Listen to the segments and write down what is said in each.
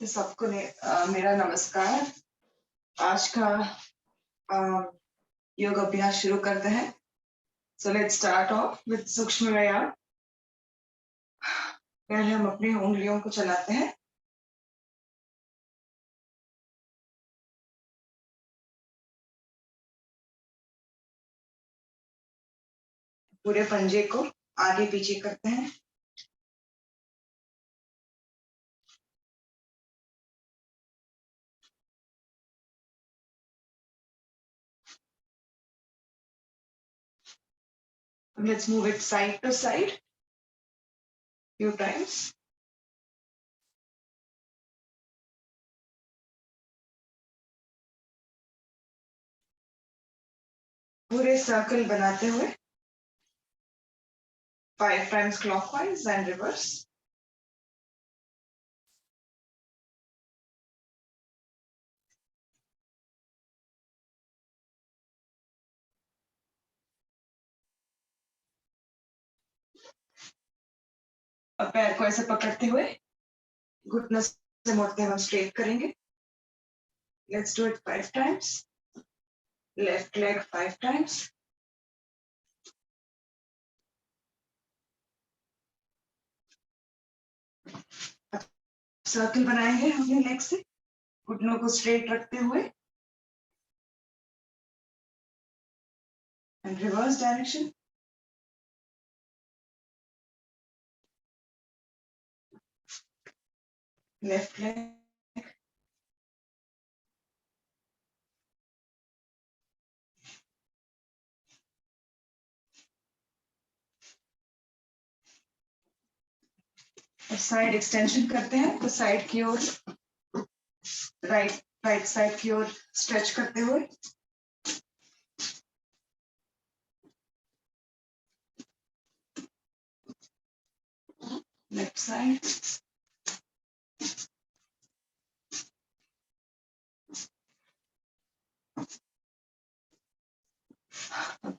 तो सबको मेरा नमस्कार। आज का अ, योग अभ्यास शुरू करते हैं। So let's start of with सूक्ष्म व्यायाम। पहले हम अपनी उंगलियों को चलाते हैं। पूरे पंजे को आगे पीछे करते हैं। Let's move it side to side few times. पूरे सर्कल बनाते हुए 5 times clockwise and reverse. अब पैर को ऐसे पकड़ते हुए घुटनों से मोड़ते हुए हम स्ट्रेट करेंगे। Let's do it 5 times. Left leg 5 times. Circle बनाएंगे अपने लेग से, घुटनों को स्ट्रेट रखते हुए and reverse direction. Left leg और साइड एक्सटेंशन करते हैं तो साइड की ओर राइट राइट साइड की ओर स्ट्रेच करते हुए लेफ्ट साइड।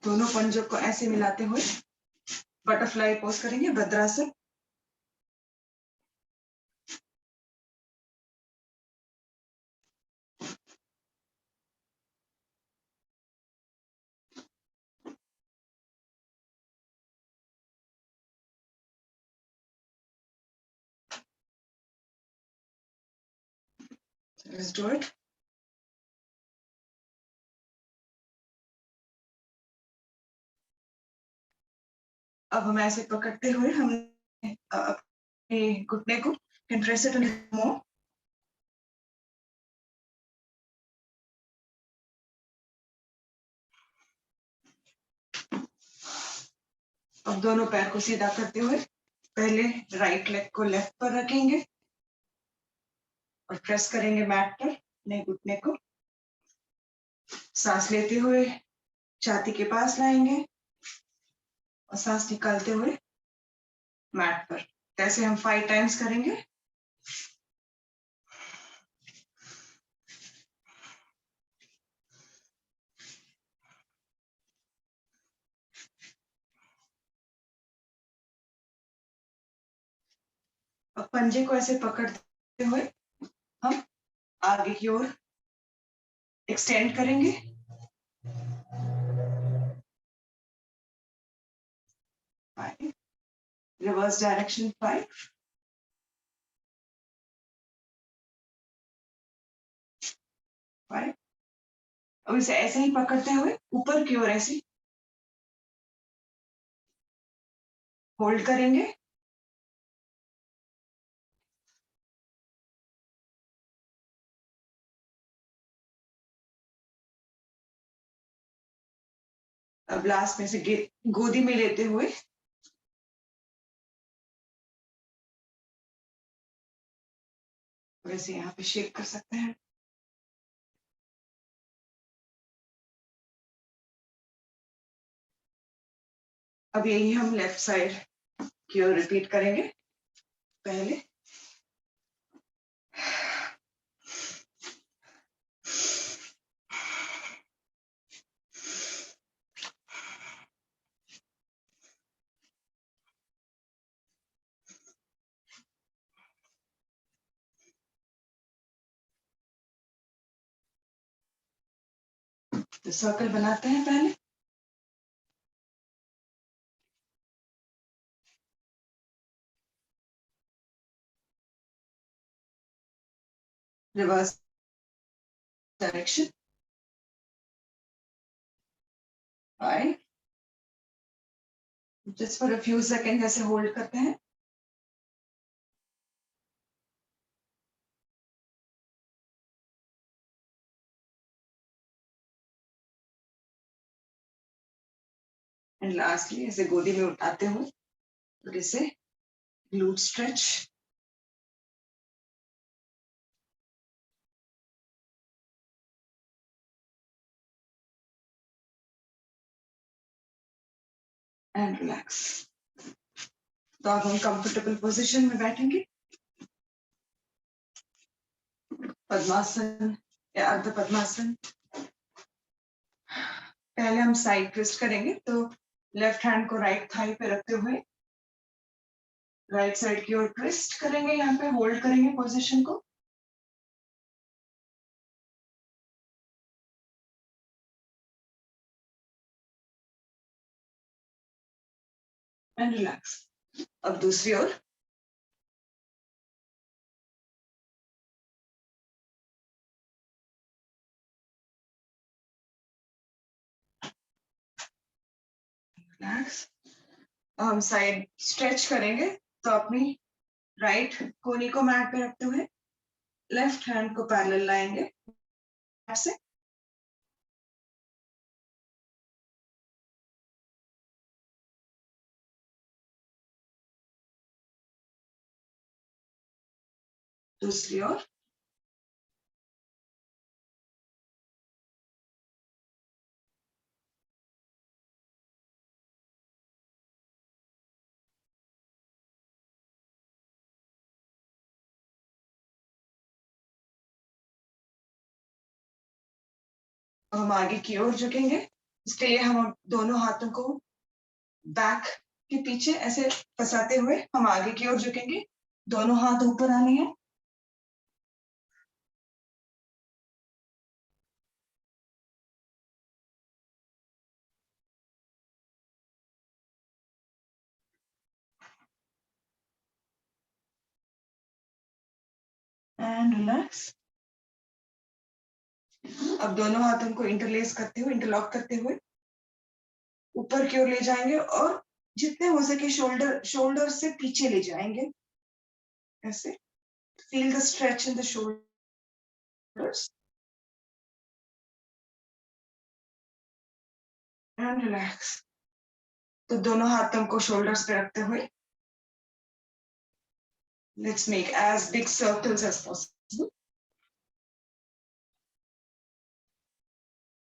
दोनों पंजों को ऐसे मिलाते हुए बटरफ्लाई पोज करेंगे, भद्रासन। Let's do it. अब हम ऐसे पकड़ते हुए हम अपने घुटने को इंटरेस्टेड मोर। अब दोनों पैर को सीधा करते हुए पहले राइट लेग को लेफ्ट पर रखेंगे और प्रेस करेंगे मैट पर अपने घुटने को। सांस लेते हुए छाती के पास लाएंगे और सांस निकालते हुए मैट पर। ऐसे हम 5 टाइम्स करेंगे। अब पंजे को ऐसे पकड़ते हुए हम आगे की ओर एक्सटेंड करेंगे। Reverse direction 5। अब इसे ऐसे ही पकड़ते हुए ऊपर की ओर ऐसे होल्ड करेंगे। अब लास्ट में से गोदी में लेते हुए वैसे यहाँ पे शेक कर सकते हैं। अब यही हम लेफ्ट साइड की ओर रिपीट करेंगे। पहले तो सर्कल बनाते हैं पहले। Reverse direction 5, just for a few second ऐसे होल्ड करते हैं। एंड लास्टली ऐसे गोदी में उठाते हुए थोड़े से glute stretch. And relax. तो अब हम कंफर्टेबल पोजीशन में बैठेंगे, पद्मासन या अर्ध पद्मासन। पहले हम साइड ट्विस्ट करेंगे, तो लेफ्ट हैंड को राइट थाई पे रखते हुए राइट साइड की ओर ट्विस्ट करेंगे, यहाँ पे होल्ड करेंगे पोजीशन को। And relax. अब दूसरी ओर, रिलैक्स। हम साइड स्ट्रेच करेंगे, तो अपनी राइट कोनी को मैट पे रखते हुए लेफ्ट हैंड को पैरेलल लाएंगे से। दूसरी ओर, हम आगे की ओर झुकेंगे। इसके लिए हम दोनों हाथों को बैक के पीछे ऐसे फंसाते हुए हम आगे की ओर झुकेंगे, दोनों हाथ ऊपर आने हैं। And relax. अब दोनों हाथों को इंटरलेस करते हुए, इंटरलॉक करते हुए ऊपर की ओर ले जाएंगे और जितने हो सके शोल्डर से पीछे ले जाएंगे ऐसे। Feel the stretch in the shoulders and relax. तो दोनों हाथों को शोल्डर्स पे रखते हुए let's make as big circles as possible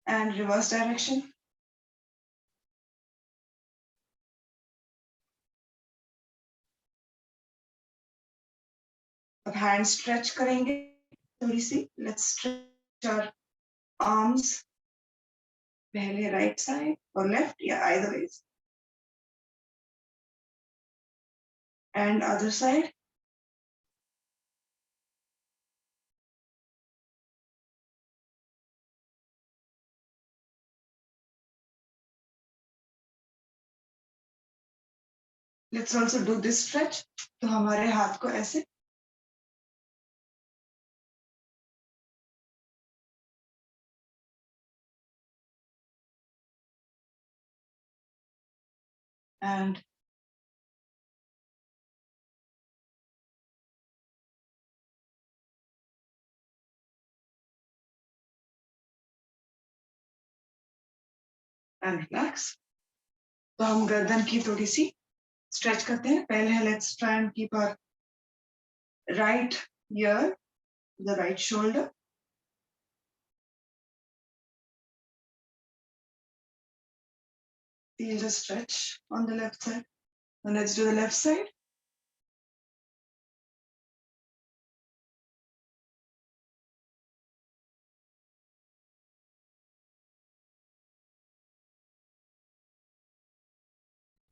and reverse direction. अब हैंड स्ट्रेच करेंगे थोड़ी सी। लेट्स स्ट्रेच आवर आर्म्स, पहले राइट साइड और लेफ्ट या either ways, and other side. Let's also do this stretch. तो हमारे हाथ को ऐसे एंड रिलैक्स। तो हम गर्दन की थोड़ी सी स्ट्रेच करते हैं। पहले let's try and keep our right ear, the right shoulder, feel the stretch on the left side. Now let's do the left side.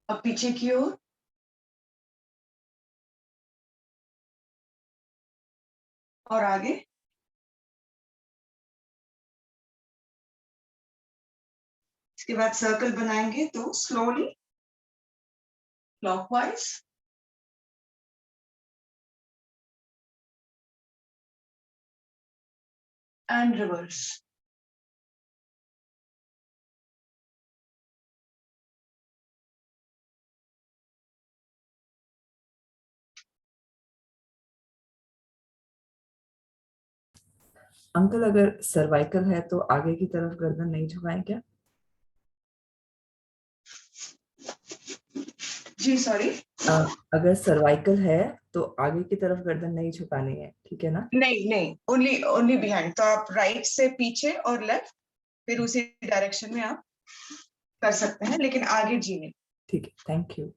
अब पीछे की ओर, और आगे। इसके बाद सर्कल बनाएंगे तो slowly clockwise and reverse. Uncle, अगर सर्वाइकल है तो आगे की तरफ गर्दन नहीं झुकाएं क्या? जी सॉरी, अगर सर्वाइकल है तो आगे की तरफ गर्दन नहीं झुकानी है, ठीक है ना? नहीं नहीं, ओनली ओनली बिहाइंड। तो आप राइट से पीछे और लेफ्ट फिर उसी डायरेक्शन में आप कर सकते हैं, लेकिन आगे जी नहीं। ठीक है, थैंक यू।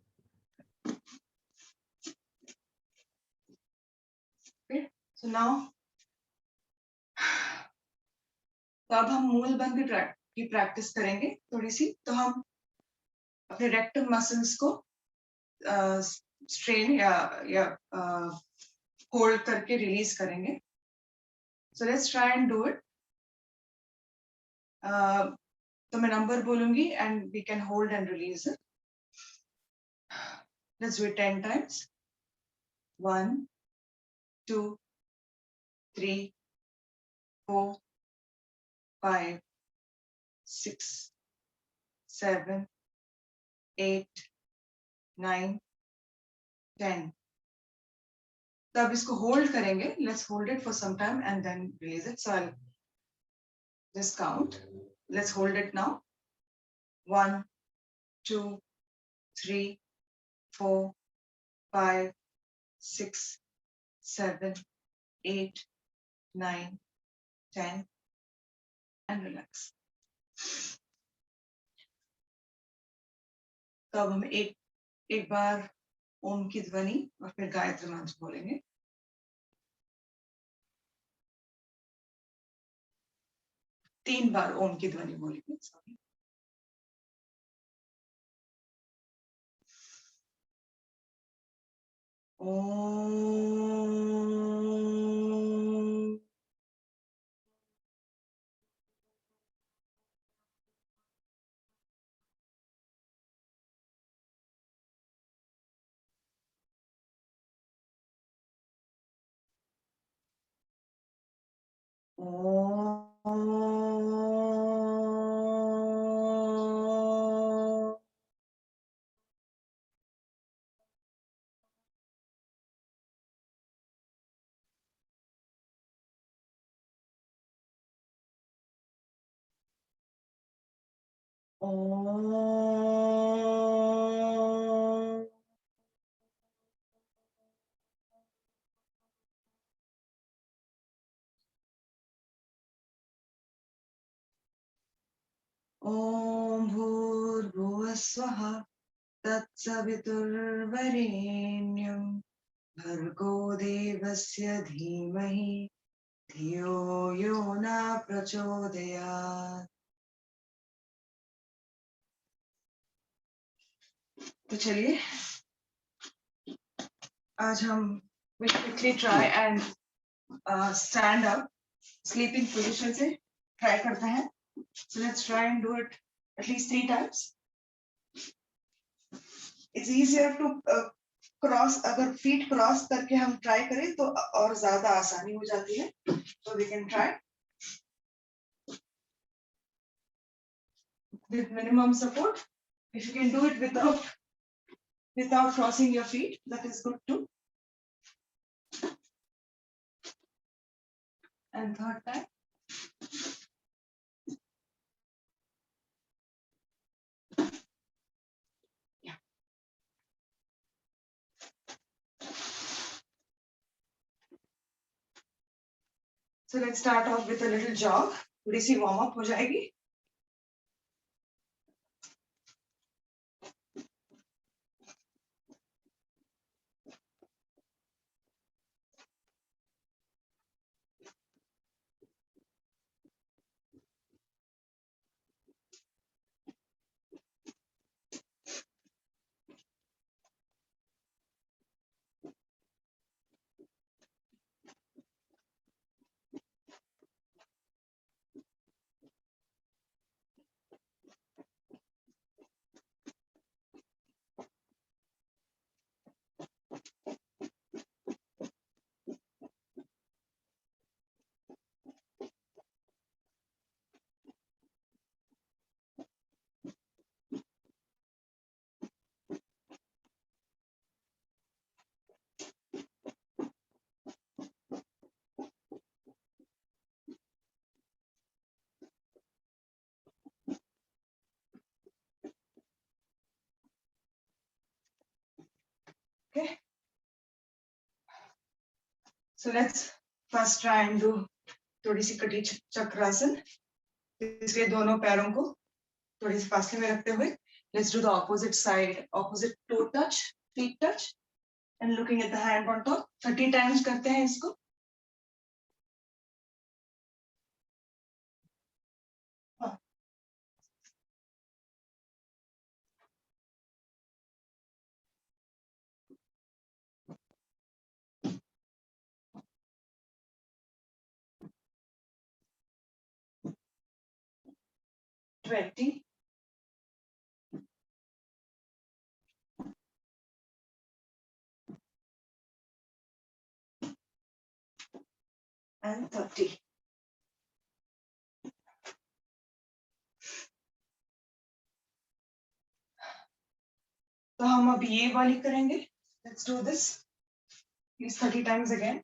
सो नाउ, तो अब हम मूल बंद की प्रैक्टिस करेंगे थोड़ी सी। तो हम अपने रेक्टम मसल्स को स्ट्रेन या होल्ड करके रिलीज करेंगे। So let's try and do it. तो मैं नंबर बोलूंगी and we can hold and release it. Let's do it 10 times. 1 2 3 4 5 6 7 8 9 10। तो अब इसको होल्ड करेंगे। Let's hold it for some time and then release it. So I just count. Let's hold it now. 1 2 3 4 5 6 7 8 9 10 and relax. तो अब हम एक बार ओम की ध्वनि और फिर गायत्री मंत्र बोलेंगे। 3 बार ओम की ध्वनि बोलेंगे। सॉरी। ओम। ओम। ओम। ॐ भूर्भुवः स्वः तत्सवितुर्वरेण्यं भर्गो देवस्य धीमहि धियो यो न प्रचोदयात्। तो चलिए आज हम will quickly try and stand up sleeping position से try करते हैं। So let's try and do it at least 3 times. It's easier to cross, अगर फीट क्रॉस करके हम ट्राई करें तो और ज्यादा आसानी हो जाती है। So we can try with minimum support. If you can do it without crossing your feet, that is good too. And third time. Yeah. So let's start off with a little jog. थोड़ी सी warm up हो जाएगी। So let's first try and do थोड़ी सी कटी चक्रासन. इसलिए दोनों पैरों को थोड़ी सी फासले में रखते हुए let's do the opposite side, opposite toe touch, feet touch and looking at the hand on top. 30 times करते हैं इसको. Twenty. And 30. तो हम अब ये वाली करेंगे. Let's do this. Please 30 times again.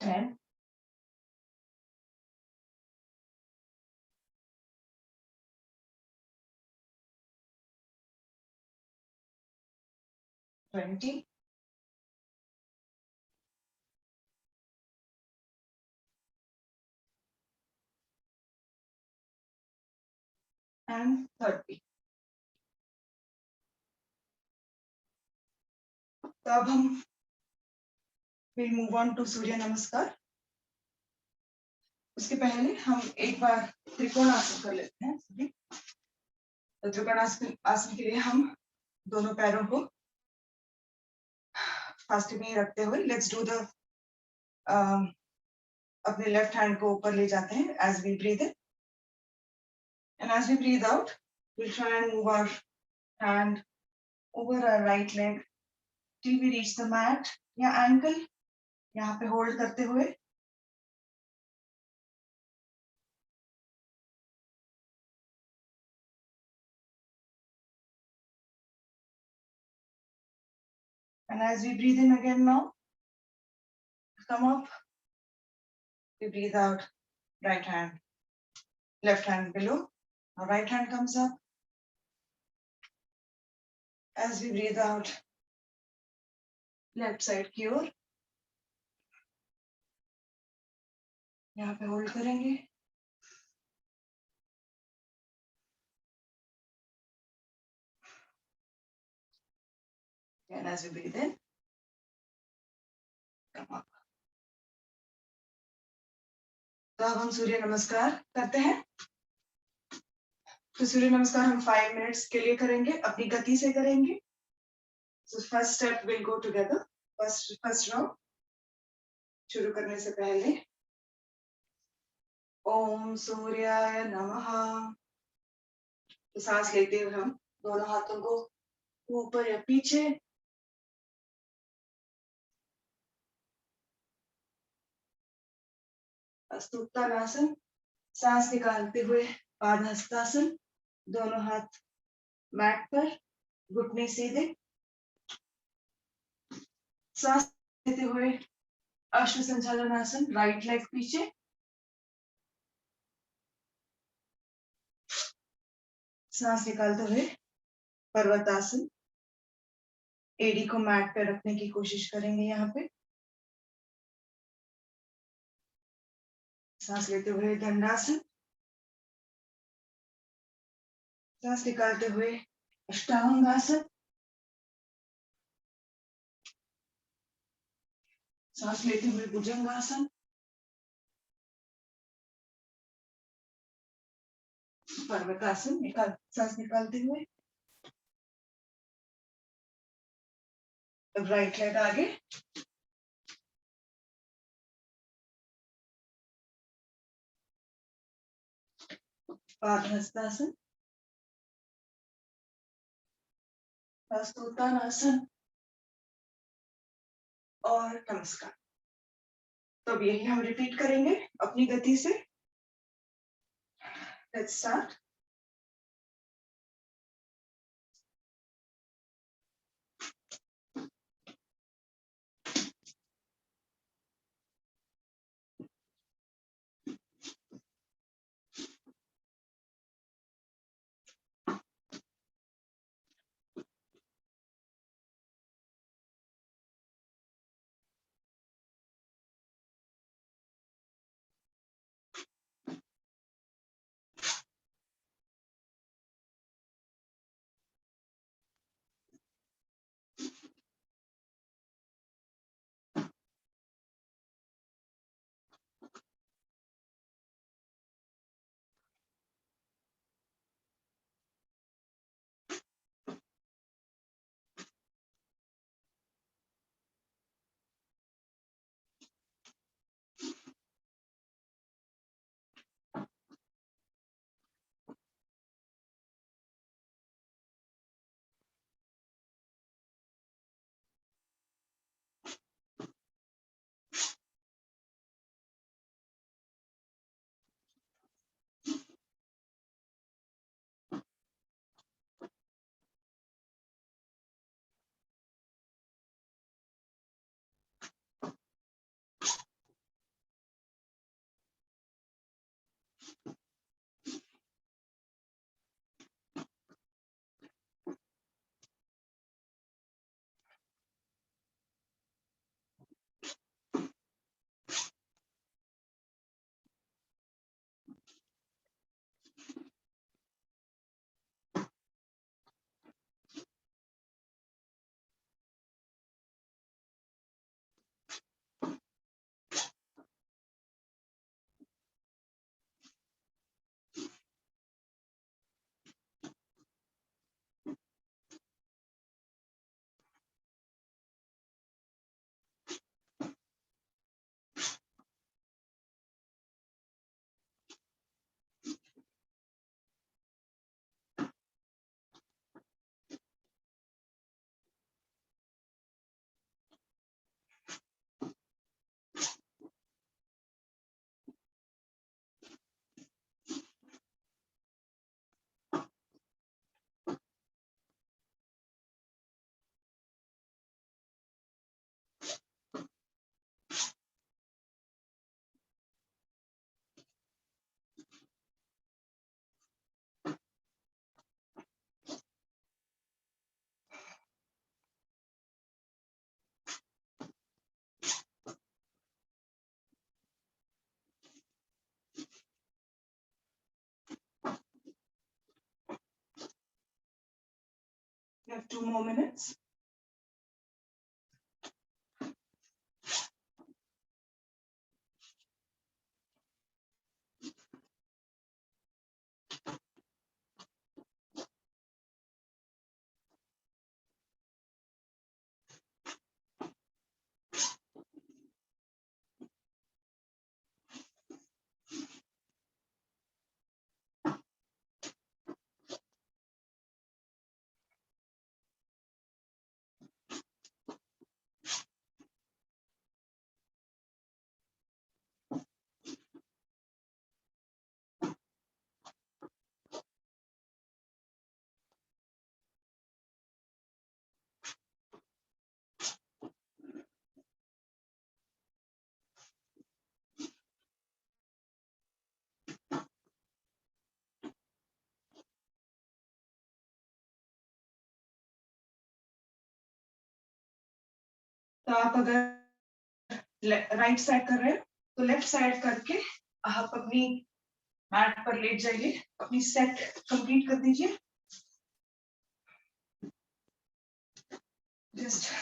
Ten. 20. And 30. तो अब हम we'll move on to सूर्य नमस्कार. उसके पहले हम एक बार त्रिकोणासन कर लेते हैं. तो त्रिकोणासन आसन के लिए हम दोनों पैरों को फास्ट में रखते हुए let's do the अपने लेफ्ट हैंड को ऊपर ले जाते हैं as we breathe in and as we breathe out we'll try and move our hand over our right leg till we reach the mat या ankle. यहाँ पे होल्ड करते हुए and as we breathe in again now come up, we breathe out, right hand, left hand below, our right hand comes up. As we breathe out, left side की ओर. यहाँ पे hold करेंगे. And as we breathe in, come up. तो अब हम सूर्य नमस्कार करते हैं. तो सूर्य नमस्कार हम 5 minutes के लिए करेंगे, अपनी गति से करेंगे. So first step will go together. First round. शुरू करने से पहले ओम सूर्याय नमः. तो सांस लेते हुए हम दोनों हाथों को ऊपर या पीछे. स्तुतानासन. सांस निकालते हुए पादहस्तासन. दोनों हाथ मैट पर, घुटने सीधे. सांस लेते हुए अश्व संचालनासन, राइट लेग पीछे. सांस निकालते हुए पर्वतासन. एडी को मैट पर रखने की कोशिश करेंगे यहाँ पे. सांस लेते हुए दंडासन. सांस निकालते हुए अष्टांगासन. सांस लेते हुए भुजंगासन. पर्वतासन. सांस निकालते हुए. अब राइट लेग आगे. पादहस्तासन. स्तुतानासन और नमस्कार. तो अब यही हम रिपीट करेंगे अपनी गति से. Let's start. You have 2 more minutes. तो आप अगर राइट साइड कर रहे हो तो लेफ्ट साइड करके आप अपनी मैट पर लेट जाइए, अपनी सेट कंप्लीट कर दीजिए। Just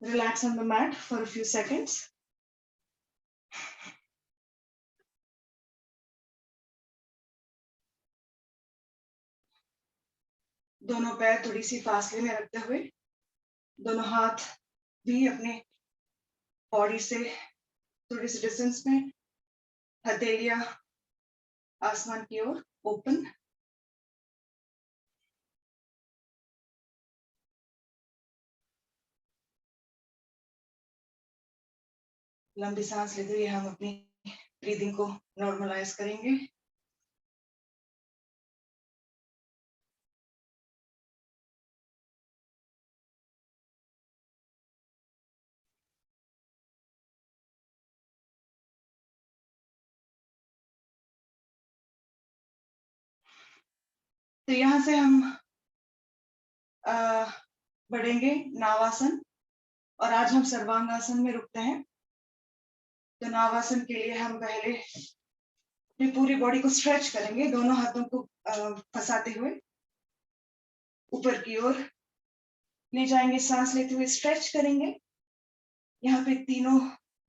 relax on the mat for a few seconds. दोनों पैर थोड़ी सी फासले में रखते हुए, दोनों हाथ भी अपने बॉडी से थोड़ी सी डिस्टेंस में, हथेलियां आसमान की ओर ओपन। लंबी सांस लेते हुए हम अपनी ब्रीदिंग को नॉर्मलाइज करेंगे। तो यहाँ से हम बढ़ेंगे नावासन, और आज हम सर्वांगासन में रुकते हैं। तो नावासन के लिए हम पहले अपनी पूरी बॉडी को स्ट्रेच करेंगे, दोनों हाथों को फंसाते हुए ऊपर की ओर ले जाएंगे। सांस लेते हुए स्ट्रेच करेंगे। यहाँ पे तीनों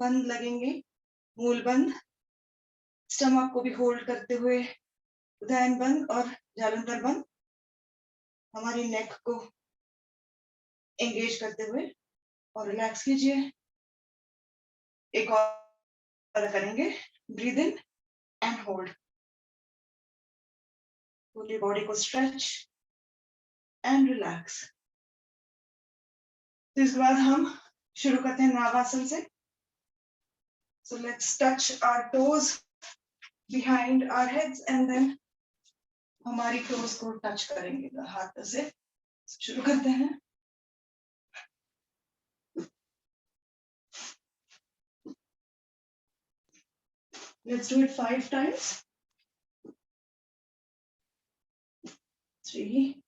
बंद लगेंगे, मूल बंद, स्टमक को भी होल्ड करते हुए उदयन बंद और जालंधर बंद। हमारी नेक को एंगेज करते हुए और रिलैक्स कीजिए। एक और करेंगे, ब्रीद इन एंड होल्ड, पूरी बॉडी को स्ट्रेच एंड रिलैक्स। तो इसके बाद हम शुरू करते हैं नावासन से। So let's touch our toes behind our heads and then हमारी toes को टच करेंगे हाथ से। शुरू करते हैं। Let's do it 5 times. 3,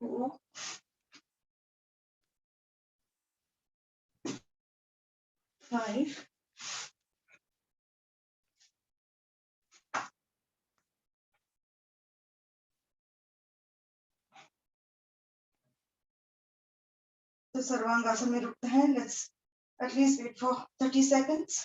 4, 5. तो सर्वांगासन में रुकते हैं. Let's at least wait for 30 seconds.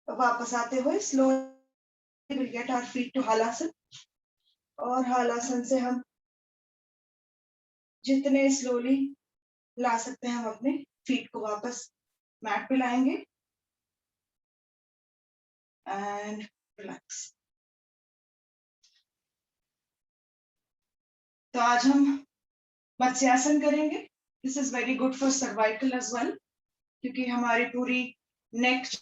वापस आते हुए slowly we'll get our feet to हालासन. और हालासन से हम जितने स्लोली ला सकते हैं हम अपने फीट को वापस मैट पे लाएंगे. And relax. तो आज हम मत्स्यासन करेंगे. This is very good for cervical as well, क्योंकि हमारी पूरी नेक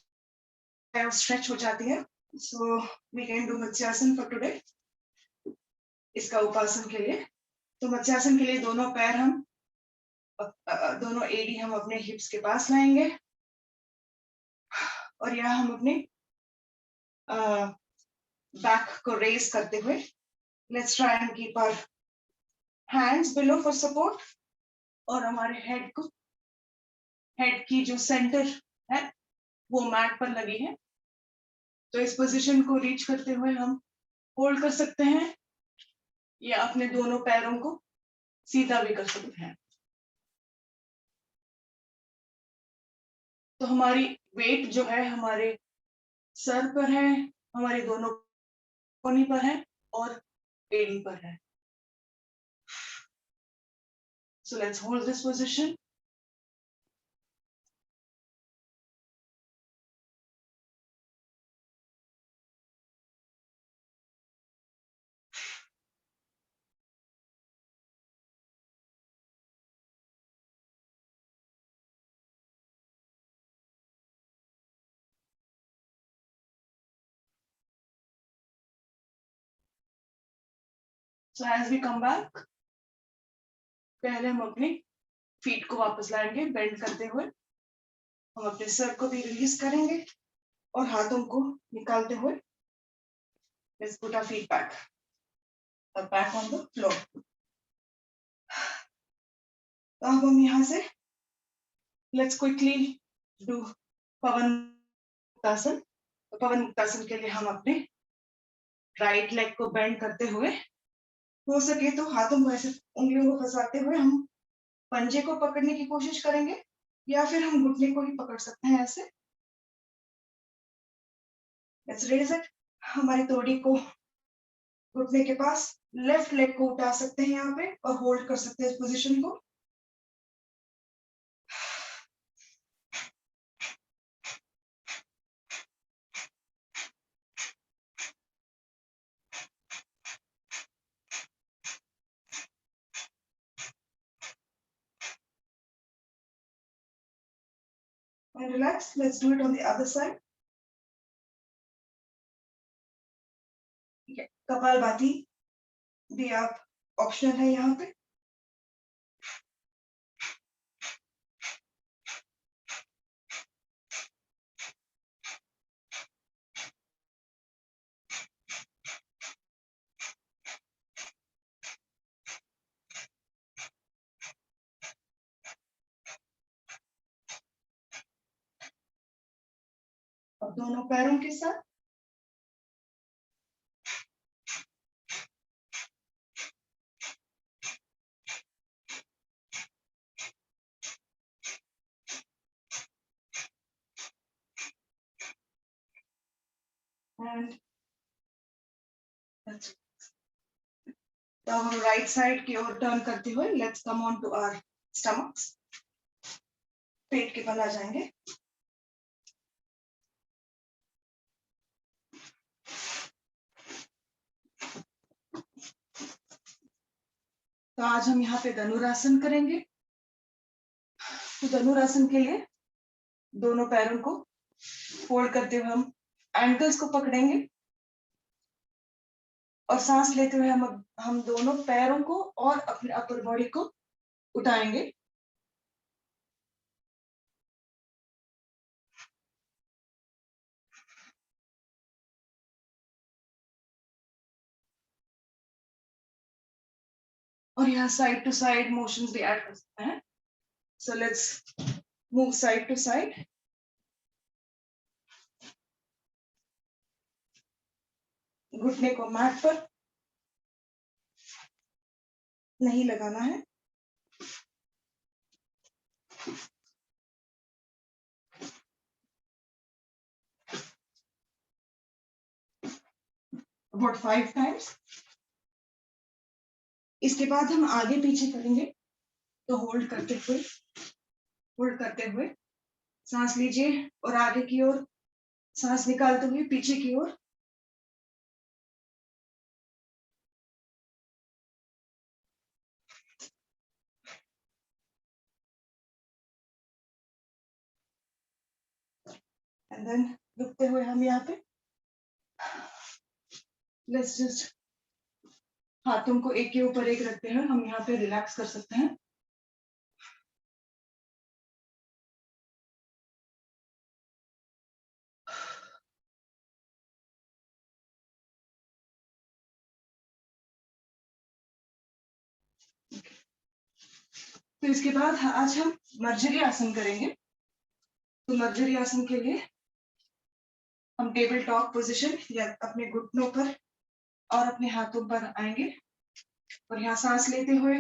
स्ट्रेच हो जाती है. So we can do matsyasana for today. इसका उपासन के लिए, तो मत्स्यासन के लिए दोनों पैर हम दोनों एडी हम अपने हिप्स के पास लाएंगे. और यह हम अपने बैक को रेज करते हुए, let's try and keep our hands below for support. और हमारे हेड की जो सेंटर है वो मैट पर लगी है. तो इस पोजीशन को रीच करते हुए हम होल्ड कर सकते हैं या अपने दोनों पैरों को सीधा भी कर सकते हैं. तो हमारी वेट जो है हमारे सर पर है, हमारे दोनों कोनी पर है और एडी पर है. So let's hold this position. So as we come back, पहले हम अपने फीट को वापस लाएंगे बेंड करते हुए. हम अपने सर को भी रिलीज करेंगे और हाथों को निकालते हुए. Let's put our feet back on the floor. तो अब हम यहाँ से let's quickly do पवन मुक्तासन. तो पवन मुक्तासन के लिए हम अपने राइट लेग को बेंड करते हुए, हो सके तो हाथों को ऐसे उंगलियों को फंसाते हुए हम पंजे को पकड़ने की कोशिश करेंगे, या फिर हम घुटने को ही पकड़ सकते हैं ऐसे. Let's raise it. हमारी तोड़ी को घुटने के पास, लेफ्ट लेग को उठा सकते हैं यहाँ पे और होल्ड कर सकते हैं इस पोजीशन को. And relax. Let's do it on the other side. Kapalbhati भी आप ऑप्शनल है यहाँ पे. अब दोनों पैरों के साथ एंड तो हम राइट साइड की ओर टर्न करते हुए let's come on to our stomachs. पेट के बल आ जाएंगे. तो आज हम यहाँ पे धनुरासन करेंगे। तो धनुरासन के लिए दोनों पैरों को फोल्ड करते हुए हम एंकल्स को पकड़ेंगे और सांस लेते हुए हम दोनों पैरों को और अपने अपर बॉडी को उठाएंगे। और यहाँ साइड टू साइड मोशंस भी ऐड कर सकते हैं। So let's move side to side. घुटने को मैट पर नहीं लगाना है। About 5 times। इसके बाद हम आगे पीछे करेंगे। तो होल्ड करते हुए सांस लीजिए और आगे की ओर सांस निकालते हुए पीछे की ओर। एंड देन रुकते हुए हम यहाँ पे लेट्स जस्ट हाथों को एक के ऊपर एक रखते हैं। हम यहाँ पे रिलैक्स कर सकते हैं। तो इसके बाद आज हम मर्जरी आसन करेंगे। तो मर्जरी आसन के लिए हम टेबल टॉप पोजीशन या अपने घुटनों पर और अपने हाथों पर आएंगे और यहाँ सांस लेते हुए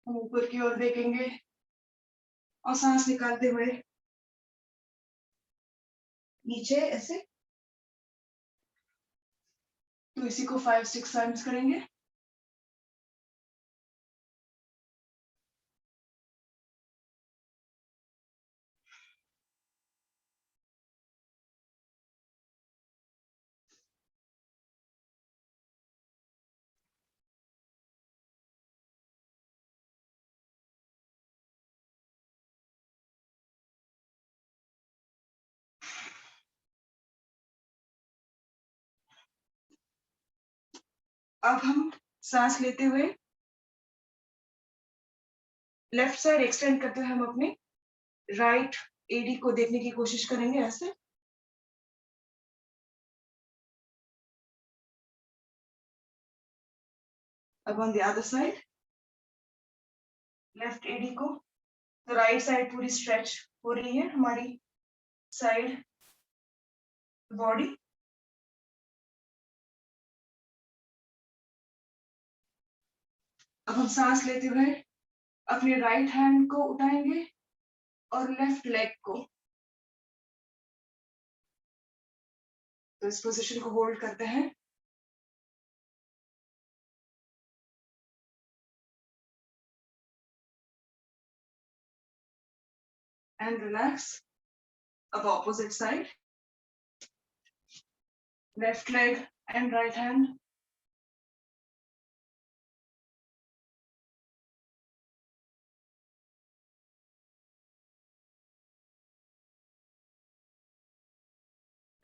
हम ऊपर की ओर देखेंगे और सांस निकालते हुए नीचे ऐसे। तो इसी को 5-6 टाइम्स करेंगे। अब हम सांस लेते हुए लेफ्ट साइड एक्सटेंड करते हुए हम अपने राइट एडी को देखने की कोशिश करेंगे ऐसे। अब on the other side left एडी को। तो राइट साइड पूरी स्ट्रेच हो रही है हमारी साइड बॉडी। अब हम सांस लेते हुए अपने राइट हैंड को उठाएंगे और लेफ्ट लेग को। तो इस पोजीशन को होल्ड करते हैं। And relax. अब opposite side left leg and right hand.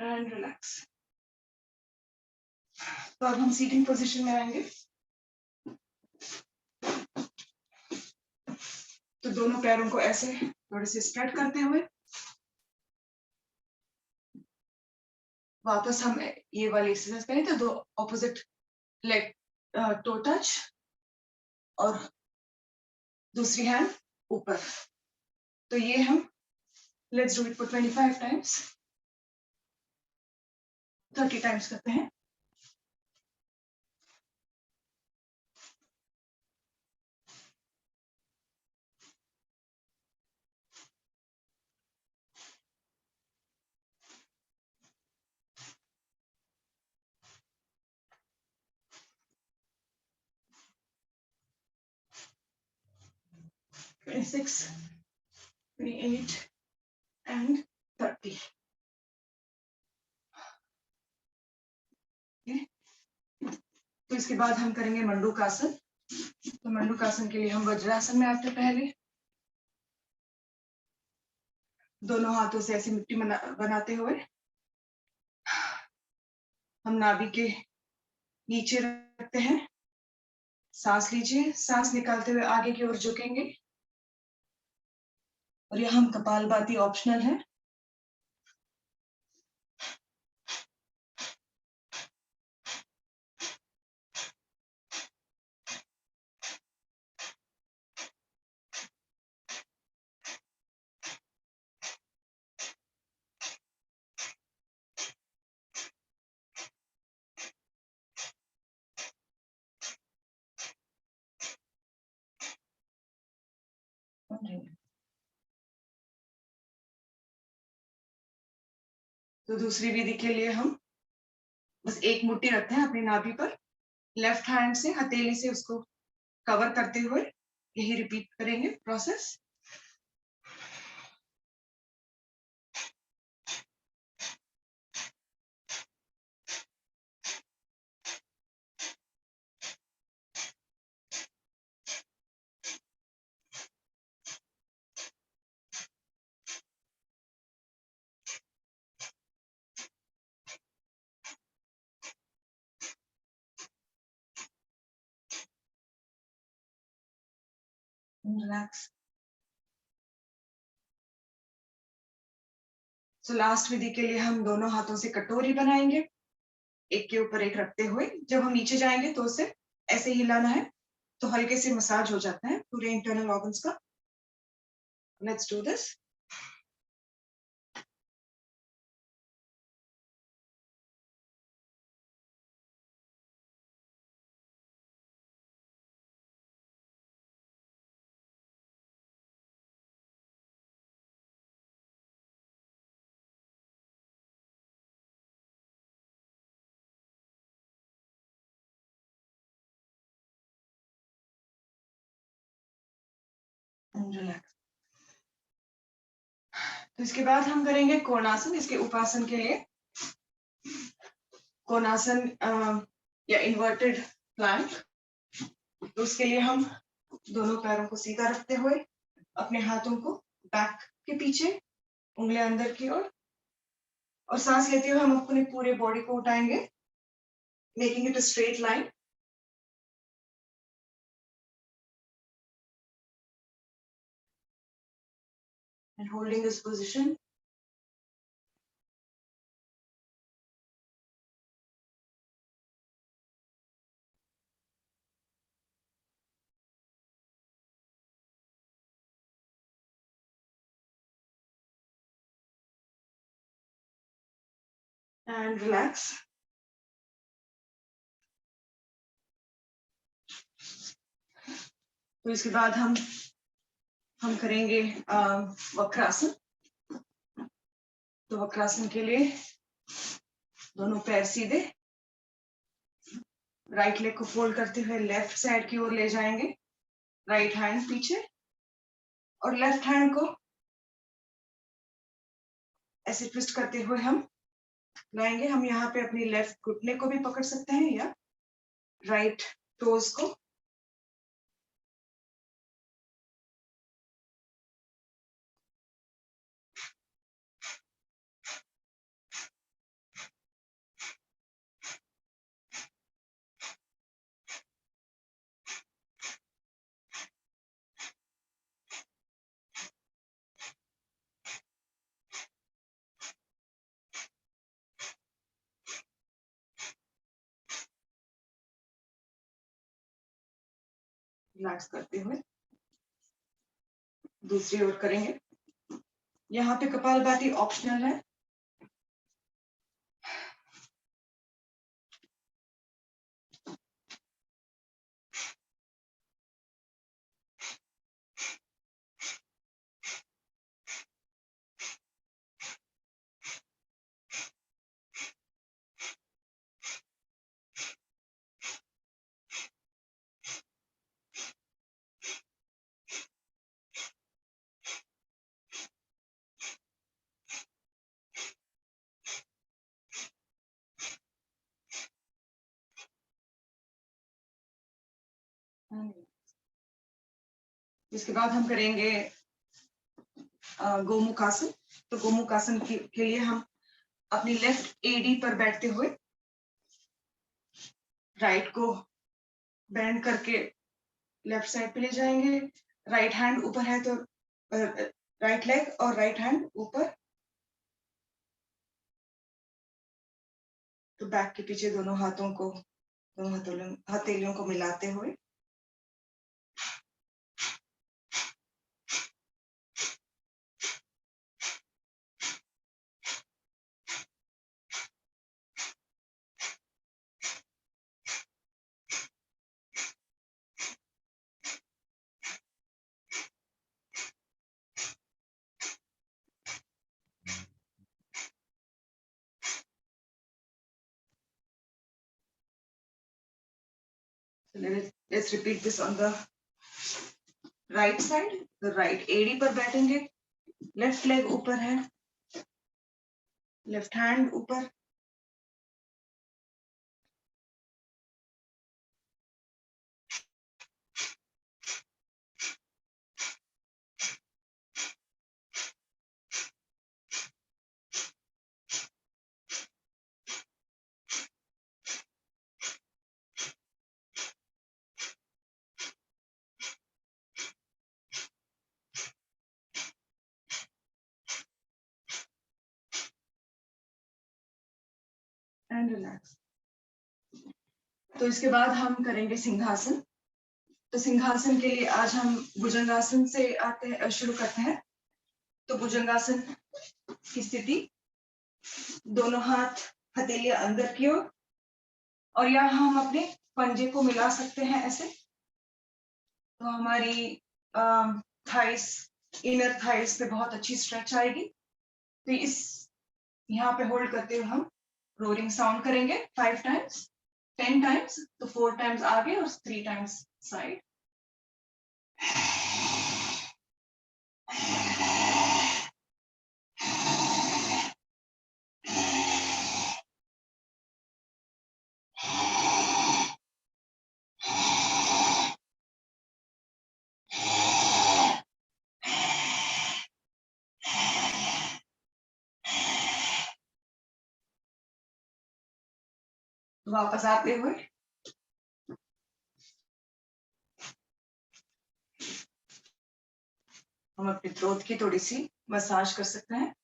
And relax. तो अब हम सीटिंग पोजीशन में आएंगे। तो दोनों पैरों को ऐसे थोड़े से स्प्रेड करते हुए वापस हम ये वाली एक्सरसाइज करें। तो दो ऑपोजिट लेग टो टच और दूसरी हैंड ऊपर। तो ये हम let's do it for 25 times. 30 times करते हैं। Okay, 26, 28 and 30. Okay. तो इसके बाद हम करेंगे मंडूकासन। तो मंडूकासन के लिए हम वज्रासन में आते पहले, दोनों हाथों से ऐसी मिट्टी बनाते हुए हम नाभि के नीचे रखते हैं। सांस लीजिए, सांस निकालते हुए आगे की ओर झुकेंगे और यहाँ हम कपालभाति ऑप्शनल है। तो दूसरी विधि के लिए हम बस एक मुट्ठी रखते हैं अपनी नाभि पर, लेफ्ट हैंड से हथेली से उसको कवर करते हुए यही रिपीट करेंगे प्रोसेस। रिलैक्स। तो लास्ट विधि के लिए हम दोनों हाथों से कटोरी बनाएंगे, एक के ऊपर एक रखते हुए। जब हम नीचे जाएंगे तो उसे ऐसे हिलाना है, तो हल्के से मसाज हो जाता है पूरे इंटरनल ऑर्गन्स का। Let's do this. रिलैक्स। तो इसके बाद हम करेंगे कोणासन। इसके उपासन के लिए कोणासन या इन्वर्टेड प्लैंक। तो उसके लिए हम दोनों पैरों को सीधा रखते हुए अपने हाथों को बैक के पीछे, उंगलियां अंदर की ओर, और सांस लेते हुए हम अपने पूरे बॉडी को उठाएंगे, making it a straight line. And holding this position. And relax. तो इसके बाद हम करेंगे वक्रासन। तो वक्रासन के लिए दोनों पैर सीधे, राइट लेग को फोल्ड करते हुए लेफ्ट साइड की ओर ले जाएंगे, राइट हैंड पीछे, और लेफ्ट हैंड को ऐसे ट्विस्ट करते हुए हम लाएंगे। हम यहाँ पे अपनी लेफ्ट घुटने को भी पकड़ सकते हैं या राइट टोज को। रिलैक्स करते हुए दूसरी ओर करेंगे। यहाँ पे कपालभाति ऑप्शनल है। इसके बाद हम करेंगे गोमुखासन। तो गोमुखासन के लिए हम अपनी लेफ्ट एडी पर बैठते हुए राइट को बेंड करके लेफ्ट साइड पे ले जाएंगे। राइट हैंड ऊपर है तो राइट लेग और राइट हैंड ऊपर, तो बैक के पीछे दोनों हथेलियों को मिलाते हुए let's repeat this on the right side। तो राइट एडी पर बैठेंगे, लेफ्ट लेग ऊपर है, लेफ्ट हैंड ऊपर, एंड रिलैक्स। तो इसके बाद हम करेंगे सिंहासन। तो सिंहासन के लिए आज हम भुजंगासन से शुरू करते हैं। तो भुजंगासन की स्थिति, दोनों हाथ हथेलियां अंदर की ओर, और यहाँ हम अपने पंजे को मिला सकते हैं ऐसे। तो हमारी थाइस, इनर थाइस पे बहुत अच्छी स्ट्रेच आएगी। तो इस यहाँ पे होल्ड करते हुए हम रोलिंग साउंड करेंगे 5 टाइम्स, 10 टाइम्स। तो 4 टाइम्स आगे और 3 टाइम्स साइड। वापस आते हुए हम अपनी थ्रोट की थोड़ी सी मसाज कर सकते हैं।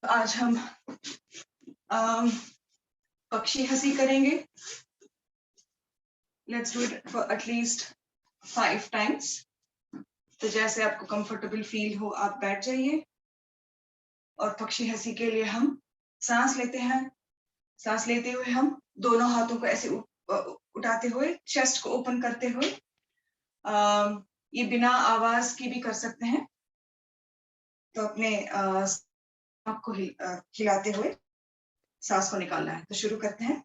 आज हम पक्षी हंसी करेंगे। Let's do it for at least 5 times. तो जैसे आपको कंफर्टेबल फील हो आप बैठ जाइए, और पक्षी हंसी के लिए हम सांस लेते हैं। सांस लेते हुए हम दोनों हाथों को ऐसे उठाते हुए चेस्ट को ओपन करते हुए, ये बिना आवाज की भी कर सकते हैं। तो अपने आँख को हिलाते हुए सांस को निकालना है। तो शुरू करते हैं।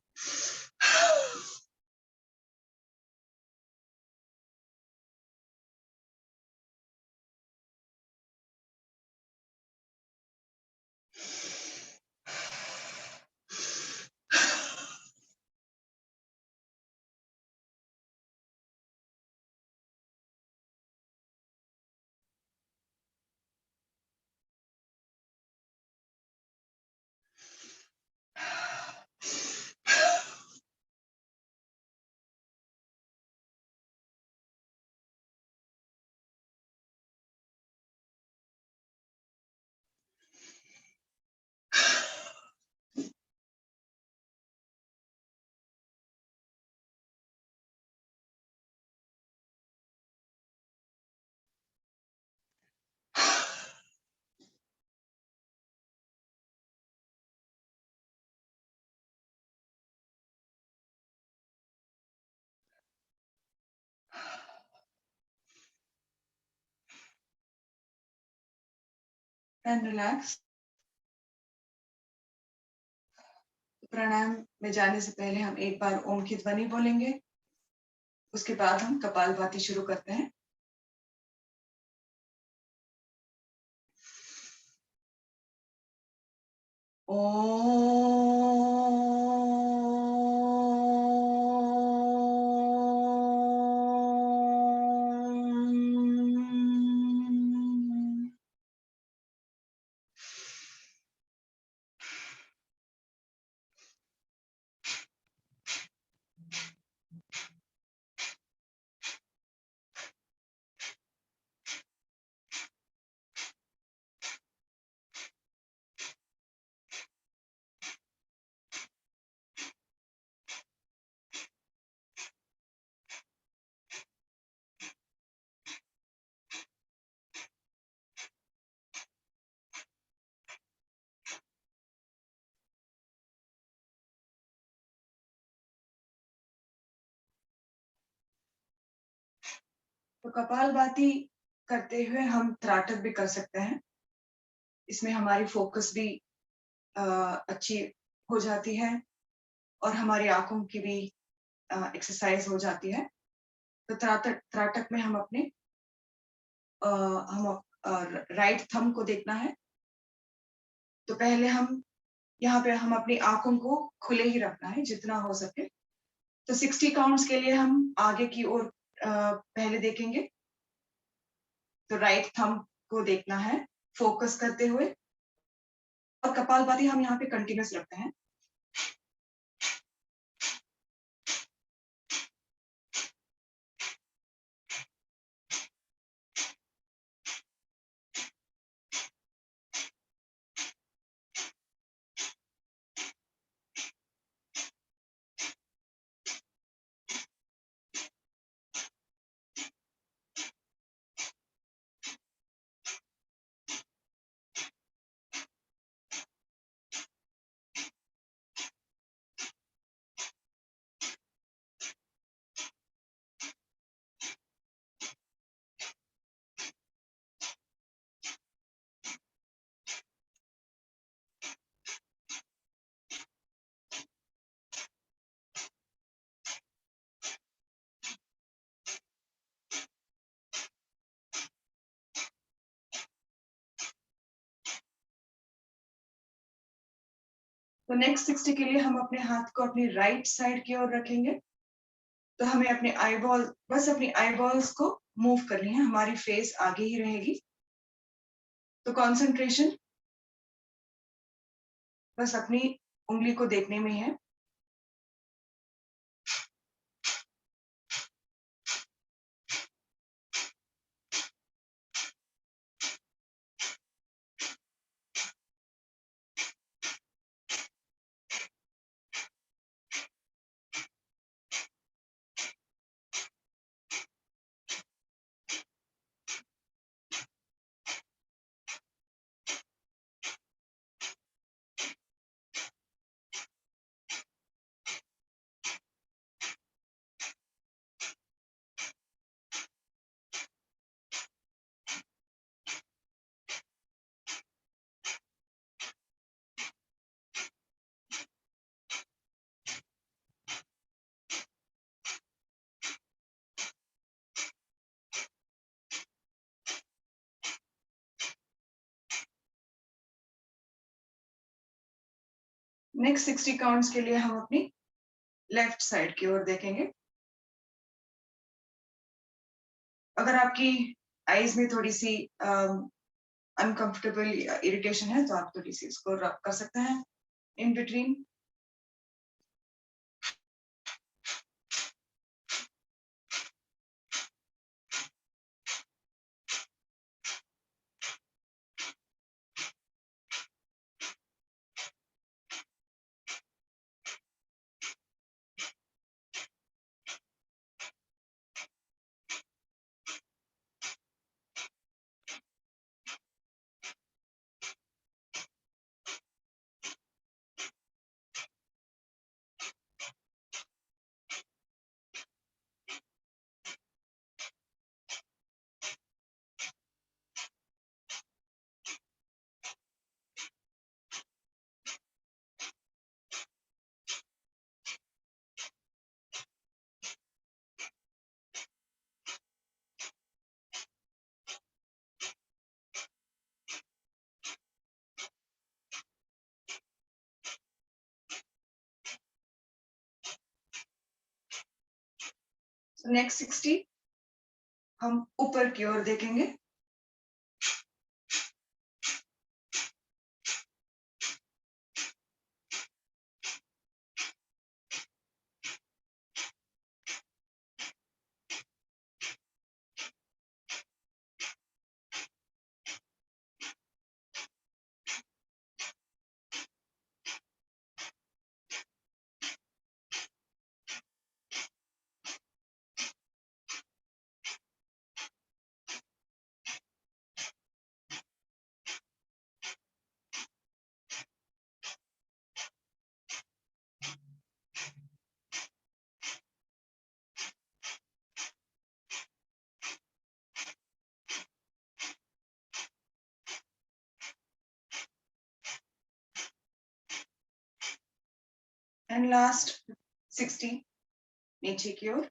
And relax. प्राणायाम में जाने से पहले हम एक बार ओम की ध्वनि बोलेंगे। उसके बाद हम कपालभाति शुरू करते हैं। ओम। तो कपालभाति करते हुए हम त्राटक भी कर सकते हैं। इसमें हमारी फोकस भी अच्छी हो जाती है और हमारी आंखों की भी एक्सरसाइज हो जाती है। तो त्राटक में हम अपने राइट थंब को देखना है। तो पहले हम यहाँ पे हम अपनी आंखों को खुले ही रखना है जितना हो सके। तो 60 काउंट्स के लिए हम आगे की ओर पहले देखेंगे। तो राइट थंब को देखना है फोकस करते हुए और कपालभाति हम यहाँ पे कंटिन्यूस रखते हैं। तो नेक्स्ट 60 के लिए हम अपने हाथ को अपनी राइट साइड की ओर रखेंगे। तो हमें अपने अपनी आईबॉल्स को मूव करनी है, हमारी फेस आगे ही रहेगी। तो कंसंट्रेशन बस अपनी उंगली को देखने में है। नेक्स्ट 60 काउंट्स के लिए हम अपनी लेफ्ट साइड की ओर देखेंगे। अगर आपकी आईज में थोड़ी सी अनकंफर्टेबल इरिटेशन है तो आप थोड़ी सी इसको रब कर सकते हैं इन बिटवीन। नेक्स्ट 60 हम ऊपर की ओर देखेंगे। एंड लास्ट 60 नीचे की ओर।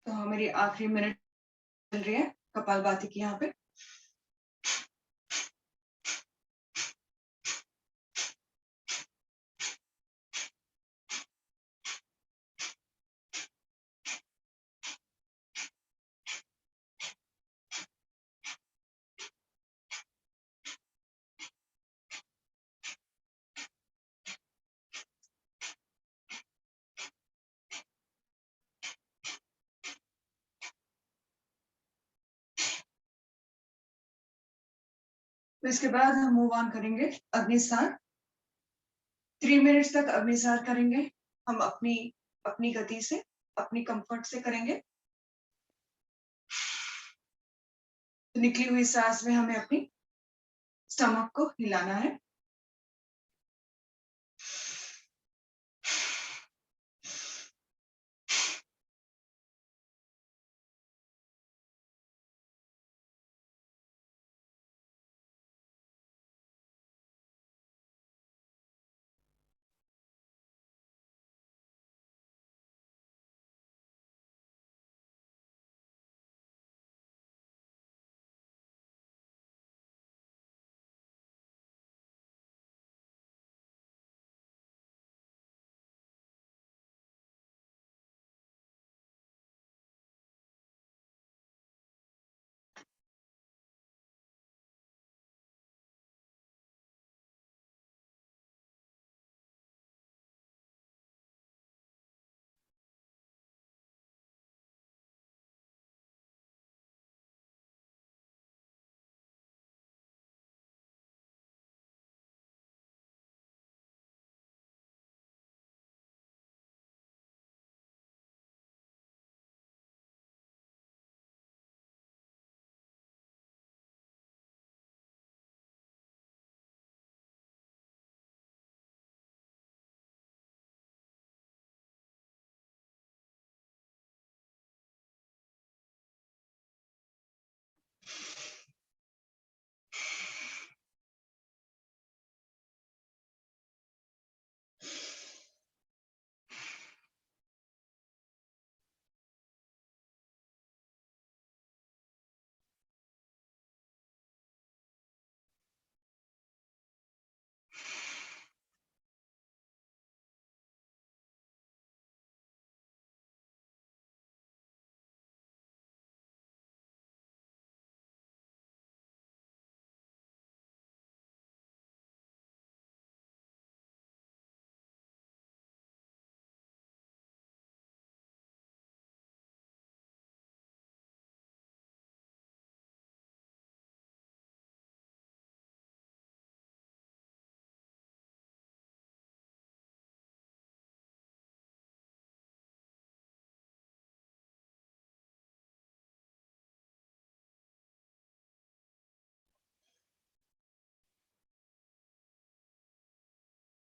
तो हमारी आखिरी मिनट चल रही है कपालभाति की यहाँ पे। तो इसके बाद हम मूव ऑन करेंगे अग्निसार। 3 मिनट्स तक अग्निसार करेंगे हम अपनी अपनी गति से, अपनी कंफर्ट से करेंगे। तो निकली हुई सांस में हमें अपनी स्टमक को हिलाना है।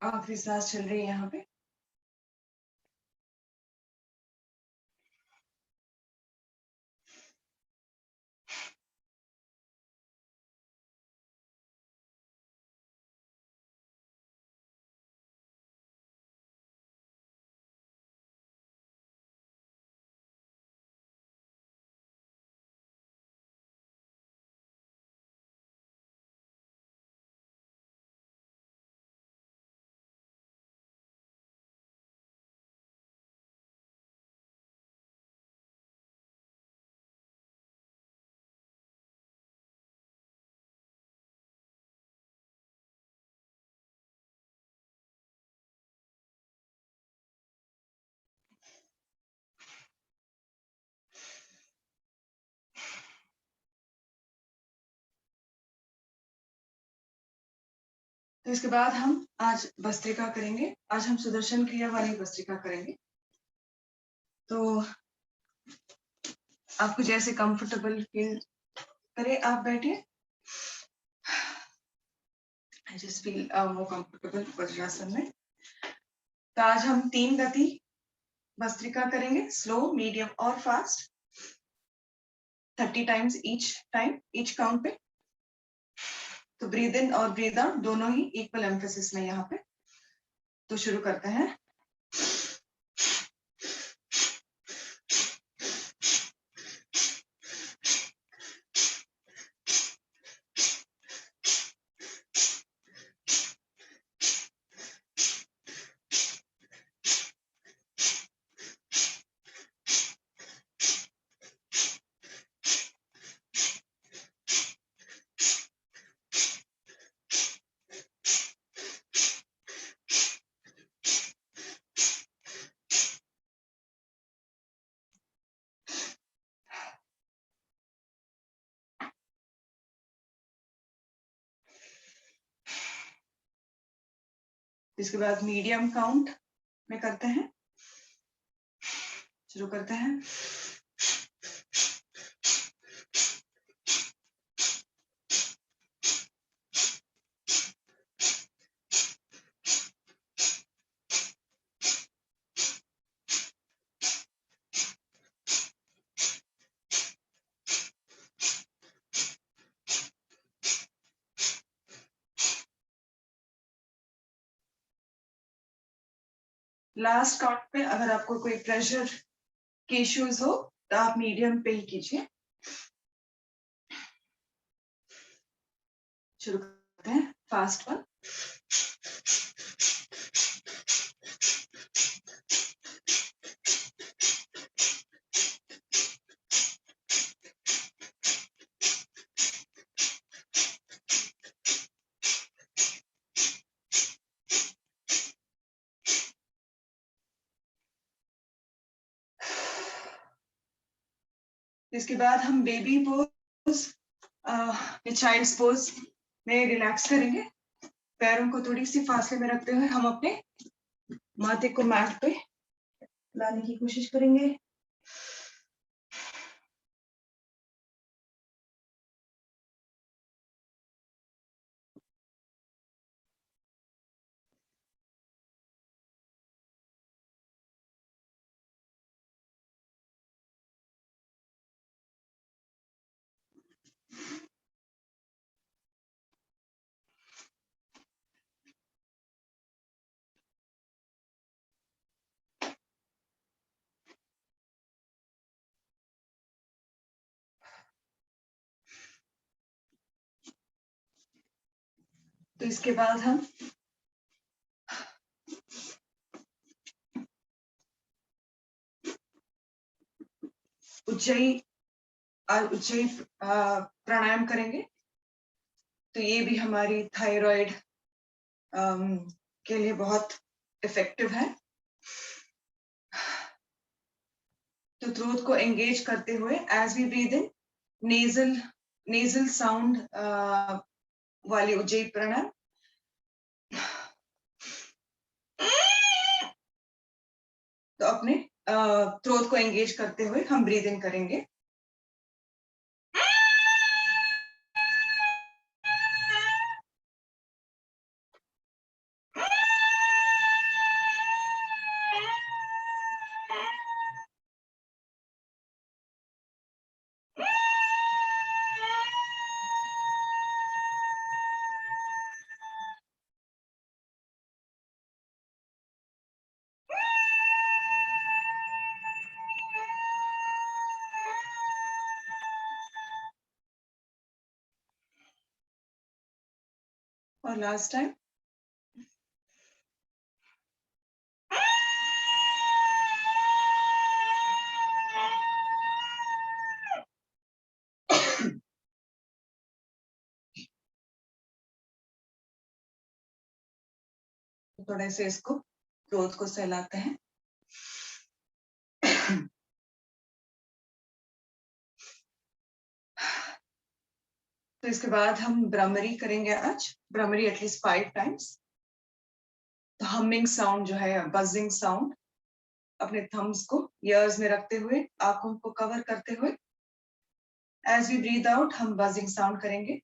आखिरी सांस चल रही है यहाँ पे। तो इसके बाद हम आज भस्त्रिका करेंगे। आज हम सुदर्शन क्रिया वाली भस्त्रिका करेंगे। तो आपको जैसे कंफर्टेबल फील करे आप बैठिए। I just feel more comfortable vajrasana में। तो आज हम 3 गति भस्त्रिका करेंगे, स्लो, मीडियम और फास्ट, 30 टाइम्स ईच काउंट पे। तो ब्रीद इन और ब्रीद आउट दोनों ही इक्वल एम्फेसिस में यहाँ पे। तो शुरू करते हैं। इसके बाद मीडियम काउंट में करते हैं। शुरू करते हैं। लास्ट काउंट पे अगर आपको कोई प्रेशर के इश्यूज हो तो आप मीडियम पे ही कीजिए। शुरू करते हैं फास्ट वन। इसके बाद हम बेबी पोज या चाइल्ड्स पोज में रिलैक्स करेंगे। पैरों को थोड़ी सी फासले में रखते हुए हम अपने माथे को मैट पे लाने की कोशिश करेंगे। तो इसके बाद हम उज्जयी प्राणायाम करेंगे। तो ये भी हमारी थायराइड के लिए बहुत इफेक्टिव है। तो थ्रोट को एंगेज करते हुए as we breathe in nasal sound वाली उज्जयी प्राणायाम। तो अपने थ्रोट को एंगेज करते हुए हम ब्रीद इन करेंगे। और लास्ट टाइम। थोड़े से इसको क्रोध को सहलाते हैं। तो इसके बाद हम भ्रामरी करेंगे आज, भ्रामरी एटलीस्ट 5 टाइम्स। तो हमिंग साउंड जो है, बजिंग साउंड, अपने थम्स को ईयर्स में रखते हुए, आंखों को कवर करते हुए, एज वी ब्रीथ आउट हम बजिंग साउंड करेंगे।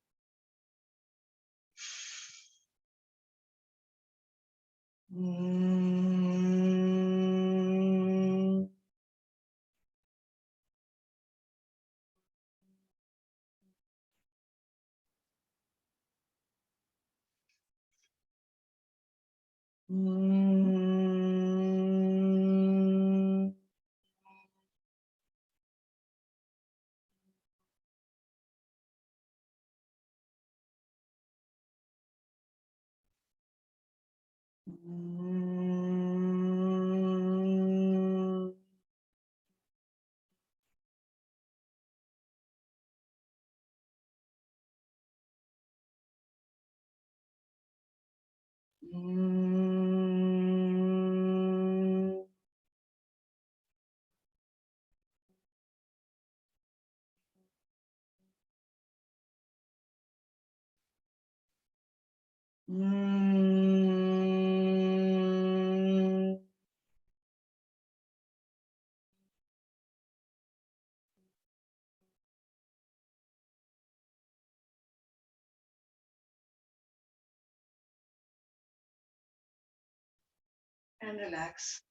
and relax.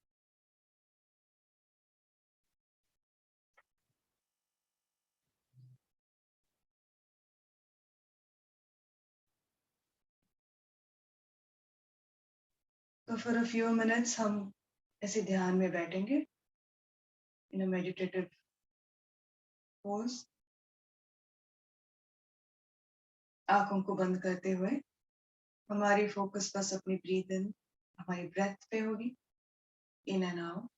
तो for a few minutes हम ऐसे ध्यान में बैठेंगे in a meditative pose, आंखों को बंद करते हुए। हमारी फोकस बस अपनी ब्रीथ इन, हमारी ब्रेथ पे होगी, in and out.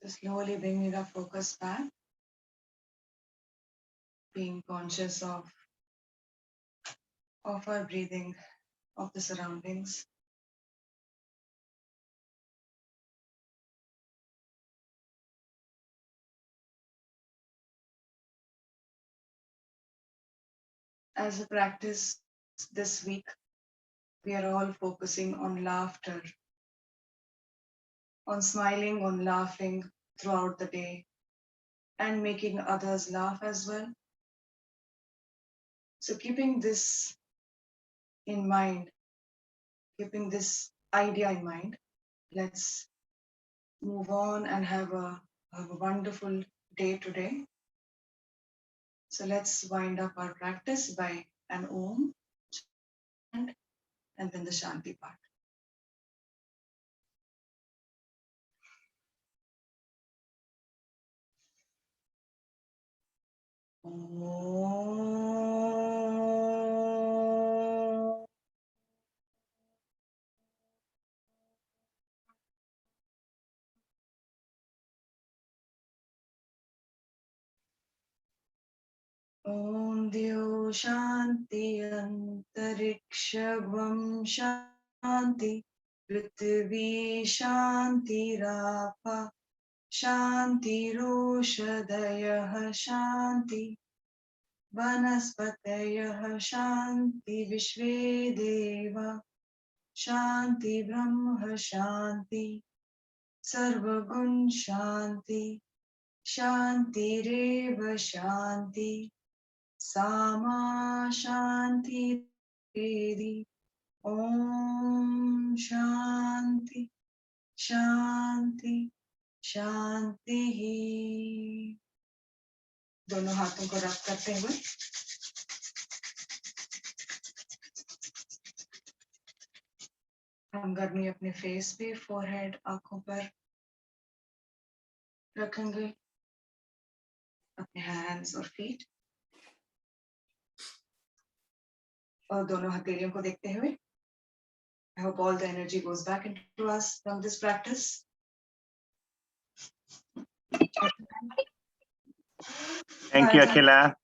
So slowly bringing our focus back, being conscious of our breathing, of the surroundings. As a practice this week, we are all focusing on laughter, on smiling, on laughing throughout the day, and making others laugh as well. So keeping this in mind, keeping this idea in mind, let's move on and have a wonderful day today. So let's wind up our practice by an Om and then the Shanti part. Om Dyo Shanti Antarikshagvam Shanti Prithvi Shanti Rapa Shanti Roshadayah Shanti Vanaspatayah Shanti Vishve Deva Shanti Brahma Shanti Sarvagun Shanti Shanti Reva Shanti Sama Shanti Redi Om Shanti Shanti Shanti. दोनों हाथों को रब करते हुए हम गर्मी अपने face पे, फोरहेड, आंखों पर रखेंगे, अपने हैंड्स और फीट, और दोनों हथेलियों को देखते हुए I hope all the energy goes back into us from this practice. Thank you, Akhila.